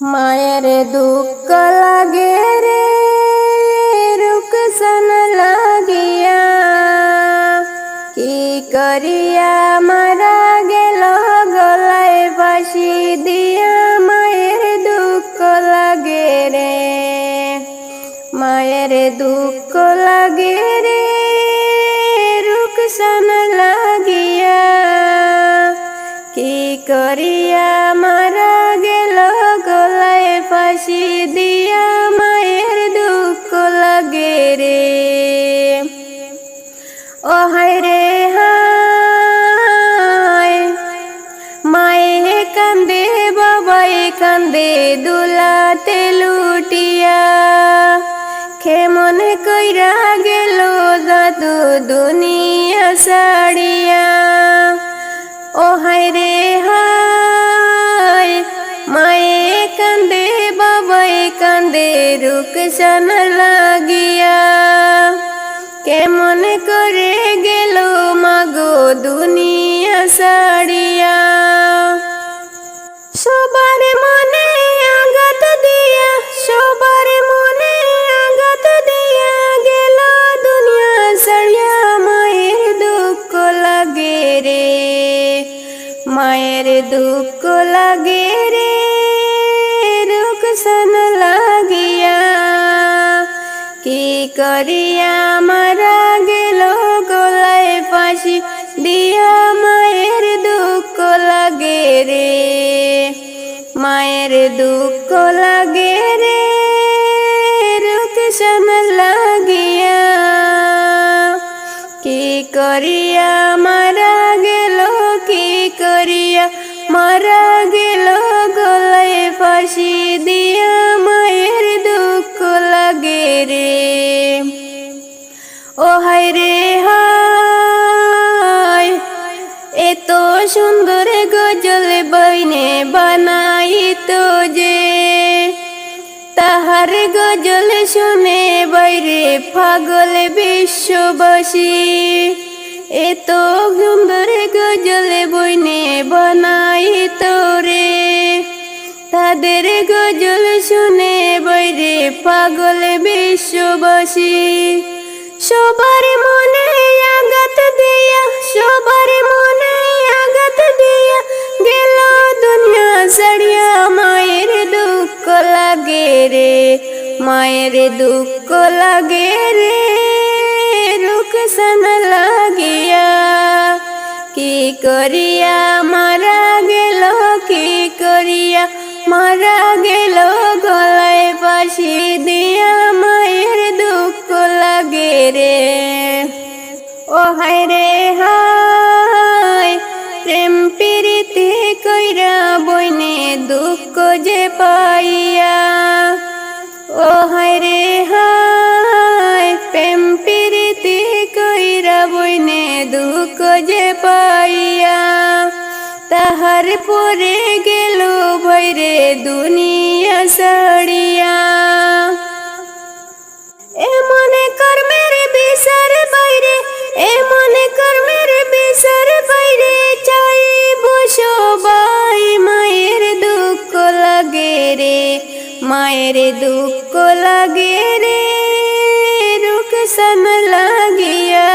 মায়ের দুঃখ লাগে রে রুকসান লাগিয়া, কি করিয়া মারা গেল গলায় ফাঁসি দিয়া। মায়ের দুঃখ লাগে রে, মায়ের দুঃখ লাগে রে রুকসান লাগিয়া, কি করিয়া মারা গেল গলায় ফাঁসি দিয়া। মায়ের দুঃখ লাগে রে, ও হায় রে হায়। মায়ে কান্দে বাবাই কান্দে দুলাতে লুটিয়া, কেমন কইরা গেল জাদু দুনিয়া ছাড়িয়া। ও হায় রে হায়, মায়ে কান্দে বাবাই কান্দে রুকসান লাগিয়া, কেমন করে গেল মাগো দুনিয়া ছাড়িয়া। সবার মনে আঘাত দিয়া, সবার মনে আঘাত দিয়া গেল দুনিয়া ছাড়িয়া। মায়ের দুঃখ লাগে রে, মায়ের দুঃখ লাগে রে রুকসান লাগিয়া, কি করিয়া মারা গেল গলায় ফাঁসি দিয়া। মায়ের দুঃখ লাগে রে, মায়ের দুঃখ লাগে রে রুকসান লাগিয়া, কি করিয়া মারা গেল, কি করিয়া মারা গেল গলায় ফাঁসি দিয়া। মায়ের দুঃখ লাগে রে, ও হায় রে হায়। এত সুন্দর গজল বইনে বানাইতো যে, তাহার গজল শুনে বাইরে পাগল বিশ্ববাসী। এত সুন্দর গজল বইনে বানাইতো রে, তাদের গজল শুনে বাইরে পাগল বিশ্ববাসী। সবার মনে আঘাত দিয়া, সবার মনে আঘাত দিয়া গেল দুনিয়া ছাড়িয়া। মায়ের দুঃখ লাগে রে, মায়ের দুঃখ লাগে রে রুকসান লাগিয়া, কি করিয়া মারা গেল, কি করিয়া মারা গেল গলায় ফাঁসি দিয়া। মায়ের দুঃখ লাগে রে, ও হায় রে হায়। প্রেম প্রীতি কইরা বইনে দুঃখ যে পাইয়া, ও হায় রে হায়। প্রেম প্রীতি কইরা বইনে দুঃখ যে পাইয়া, তাহার পরে গেল ভৈরে দুনিয়া ছাড়িয়া। এমন কর্মের বিচার বাইরে, এমন কর্মের বিচার বাইরে চাইব সবাই। মায়ের দুঃখ লাগে রে, মায়ের দুঃখ লাগে রে রুকসান লাগিয়া,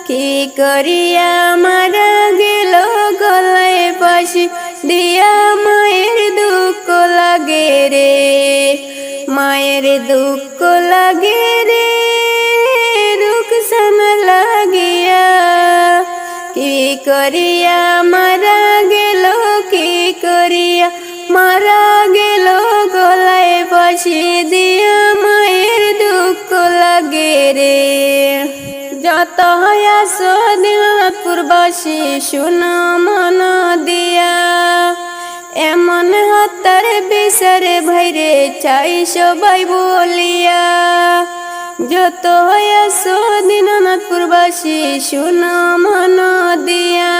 কি করিয়া মারা গেল গলায় ফাঁসি দিয়া। মায়ের দুঃখ লাগে রে, মায়ের দুঃখ লাগে রে রুকসান লাগিয়া, কি করিয়া মারা গেল, কি করিয়া মারা গেল গলায় ফাঁসি দিয়া। মায়ের দুঃখ লাগে রে, যত আছো দিনাজপুরবাসী শুনো মন দিয়া, এমন হত্যার বিচার ভাইরে চাই সবাই বলিয়া। যত আছো দিনাজপুরবাসী শুনো মন দিয়া,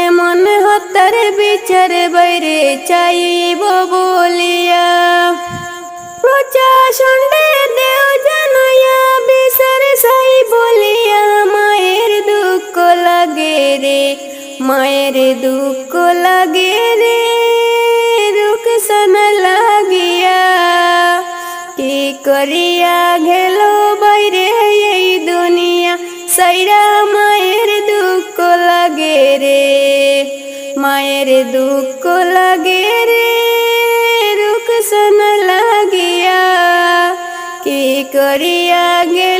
এমন হত্যার বিচার বাইরে চাইব বলিয়া। প্রশাসনে দেও জানাইয়া বিচার চাই বলিয়া। মায়ের দুঃখ লাগে রে, মায়ের দুঃখ লাগে রে করিয়া গেল বাইরে এই দুনিয়া সাইরা মায়ের দুঃখ লাগে রে মায়ের দুঃখ লাগে রে রুকসানা লাগিয়া কি করিয়া গেল